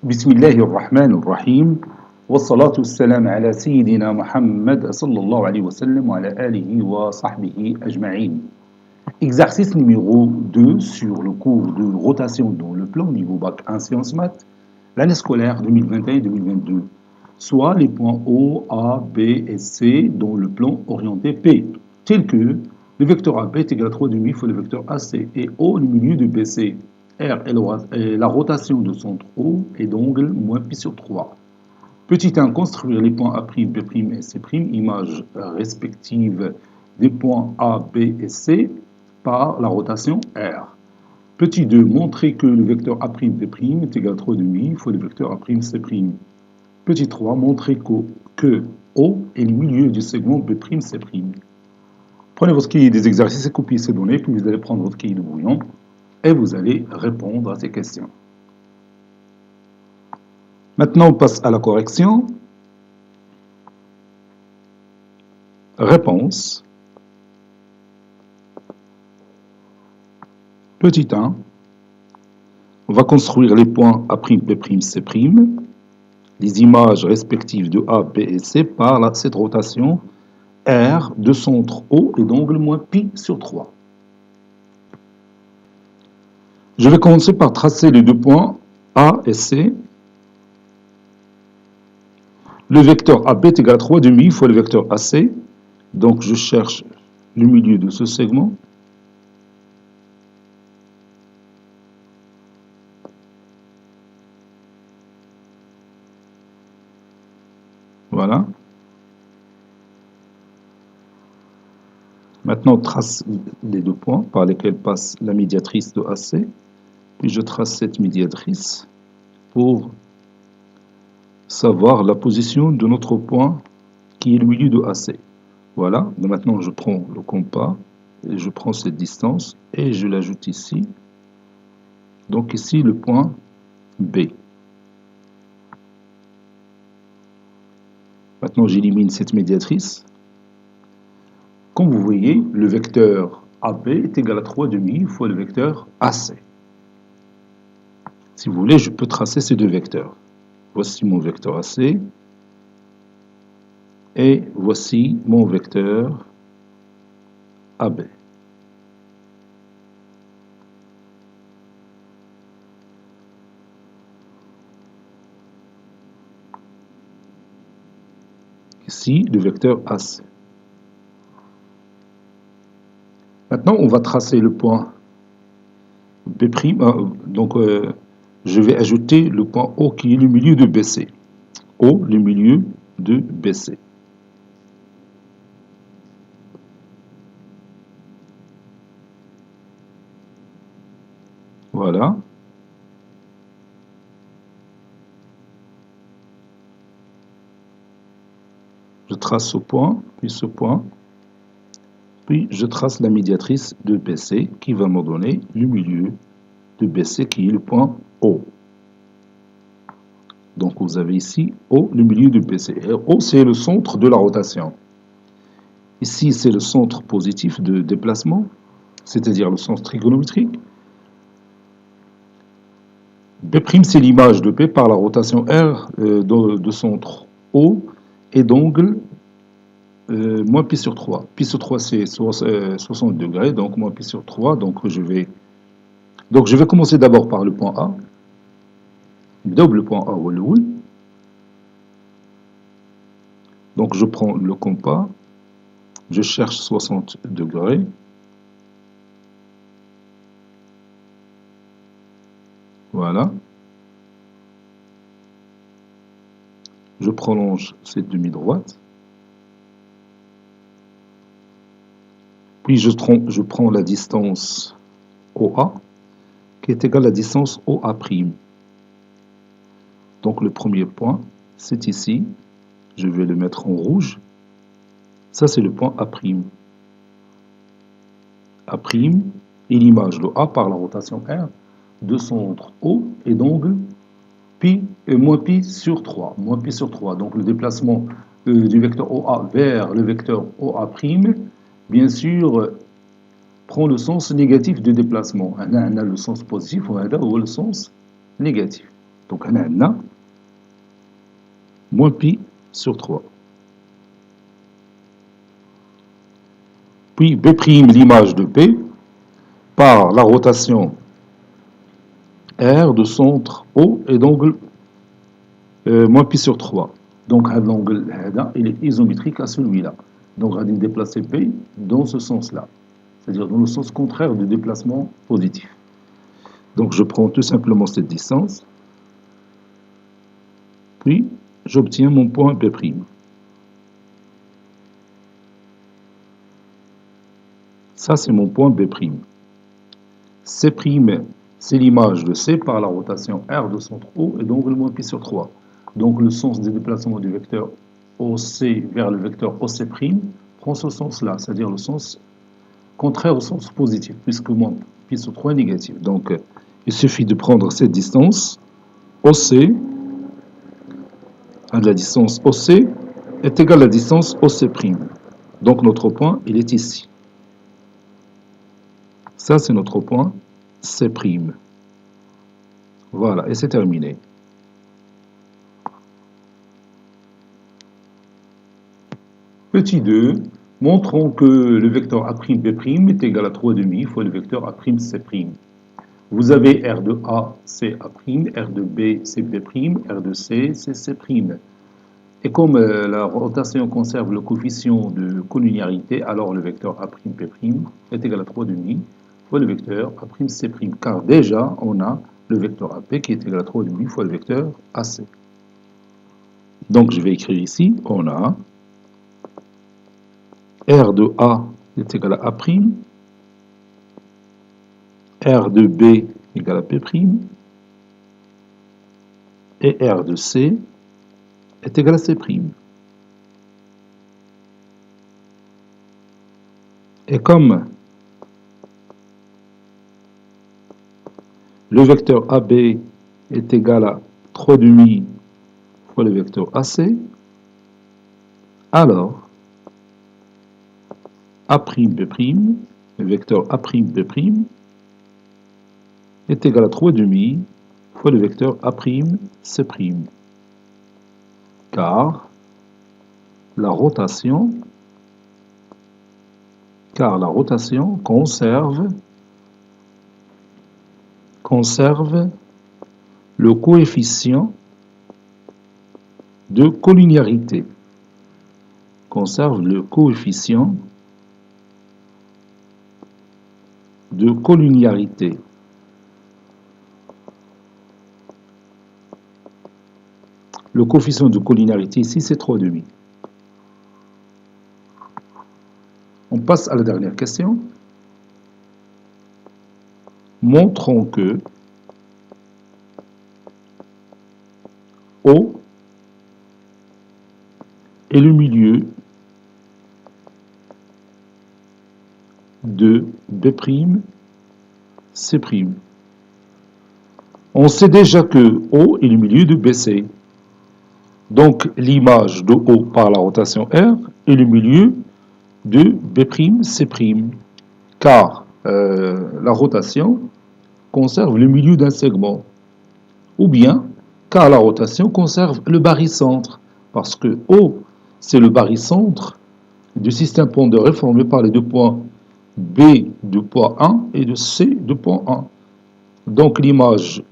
بسم الله الرحمن الرحيم والصلاة والسلام على سيدنا محمد صلى الله عليه وسلم وعلى آله وصحبه أجمعين. Exercice numéro 2 sur le cours de rotation dans le plan niveau bac 1 sciences maths, l'année scolaire 2021-2022, soit les points O, A, B et C dans le plan orienté P, tels que le vecteur AB est égal à 3 demi fois le vecteur AC et O le milieu de BC. R est la rotation de centre O et d'angle moins pi sur 3. Petit 1, construire les points A', B' et C', images respectives des points A, B et C par la rotation R. Petit 2, montrer que le vecteur A', B' est égal à 3 demi fois le vecteur A', C'. Petit 3, montrer que O est le milieu du segment B', C'. Prenez votre cahier des exercices et copiez ces données, puis vous allez prendre votre cahier de brouillon et vous allez répondre à ces questions. Maintenant, on passe à la correction. Réponse. Petit 1. On va construire les points A', B', C', les images respectives de A, B et C par cette rotation R de centre O et d'angle moins pi sur 3. Je vais commencer par tracer les deux points A et C. Le vecteur AB est égal à 3 demi fois le vecteur AC. Donc je cherche le milieu de ce segment. Voilà. Maintenant, on trace les deux points par lesquels passe la médiatrice de AC. Puis je trace cette médiatrice pour savoir la position de notre point qui est le milieu de AC. Voilà. Donc maintenant, je prends le compas et je prends cette distance et je l'ajoute ici. Donc ici, le point B. Maintenant, j'élimine cette médiatrice. Comme vous voyez, le vecteur AB est égal à 3 demi fois le vecteur AC. Si vous voulez, je peux tracer ces deux vecteurs. Voici mon vecteur AC et voici mon vecteur AB. Ici, le vecteur AC. Maintenant, on va tracer le point B'. Je vais ajouter le point O qui est le milieu de BC. O, le milieu de BC. Voilà. Je trace ce point, puis ce point. Puis je trace la médiatrice de BC qui va me donner le milieu de BC qui est le point O. Donc vous avez ici O, le milieu de BC. Et O, c'est le centre de la rotation. Ici, c'est le centre positif de déplacement, c'est-à-dire le sens trigonométrique. B', c'est l'image de P par la rotation R de centre O et d'angle moins pi sur 3. Pi sur 3, c'est 60 degrés, donc moins pi sur 3. Donc je vais commencer d'abord par le point A. Double point A, donc je prends le compas, je cherche 60 degrés. Voilà. Je prolonge cette demi-droite. Puis je prends la distance OA, qui est égale à la distance OA'. Donc le premier point, c'est ici. Je vais le mettre en rouge. Ça, c'est le point A'. A' est l'image de A par la rotation R de centre O et d'angle pi et moins pi sur 3. Moins pi sur 3. Donc le déplacement du vecteur OA vers le vecteur OA', bien sûr, prend le sens négatif du déplacement. On a le sens positif, on a le sens négatif. Donc, on a moins pi sur 3. Puis, B', l'image de P, par la rotation R de centre O et d'angle moins pi sur 3. Donc, l'angle il est isométrique à celui-là. Donc, on va déplacer P dans ce sens-là, c'est-à-dire dans le sens contraire du déplacement positif. Donc, je prends tout simplement cette distance, puis j'obtiens mon point P'. Ça, c'est mon point B'. C', c'est l'image de C par la rotation R de centre O et d'angle moins pi sur 3. Donc, le sens des déplacements du vecteur OC vers le vecteur OC' prend ce sens-là, c'est-à-dire le sens contraire au sens positif, puisque moins pi sur 3 est négatif. Donc, il suffit de prendre cette distance, OC, la distance OC est égale à la distance OC'. Donc, notre point, il est ici. Ça, c'est notre point C'. Voilà, et c'est terminé. Petit 2, montrons que le vecteur A'B' est égal à 3,5 fois le vecteur A'C'. Vous avez R de A, c'est A', R de B, c'est B', R de C, c'est C'. Et comme la rotation conserve le coefficient de collinéarité, alors le vecteur A'B' est égal à 3,5 fois le vecteur A'C', car déjà, on a le vecteur AP qui est égal à 3,5 fois le vecteur AC. Donc, je vais écrire ici, on a R de A est égal à A', R de B égale à P', et R de C est égal à C'. Et comme le vecteur AB est égal à 3,5 fois le vecteur AC, alors A'B', le vecteur A'B' est égal à 3,5 fois le vecteur A'C', car la rotation conserve le coefficient de collinéarité. Conserve le coefficient de collinéarité. Le coefficient de collinéarité ici, c'est 3,5. On passe à la dernière question. Montrons que O est le milieu de B', C'. On sait déjà que O est le milieu de BC. Donc, l'image de O par la rotation R est le milieu de B', C', car la rotation conserve le milieu d'un segment, ou bien car la rotation conserve le barycentre, parce que O, c'est le barycentre du système pondéré formé par les deux points B de point 1 et de C de point 1. Donc l'image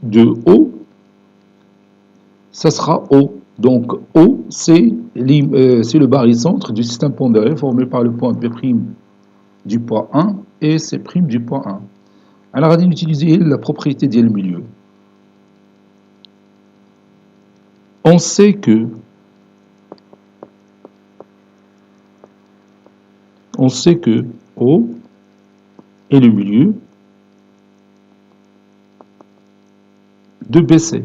de O, ça sera O. Donc O, c'est le barycentre du système pondéré formé par le point B' du point 1 et C' du point 1. Alors, on va utiliser la propriété du milieu. On sait que O est le milieu de BC.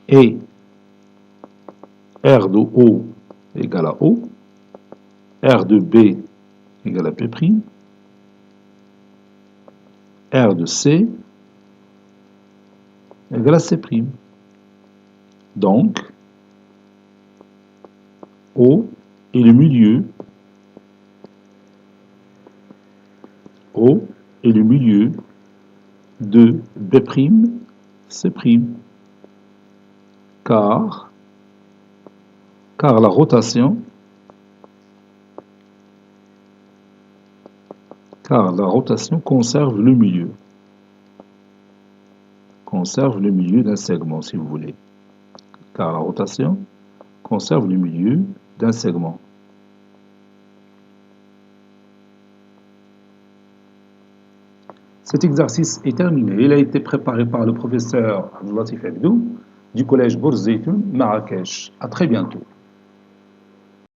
Et R de O égale à O, R de B égale à P', R de C égale à C'. Donc, O est le milieu de B', C'. Car la rotation conserve le milieu. Conserve le milieu d'un segment, si vous voulez. Car la rotation conserve le milieu d'un segment. Cet exercice est terminé. Il a été préparé par le professeur Abdel Latif Abdou du collège Bourz Zeytoun, Marrakech. À très bientôt.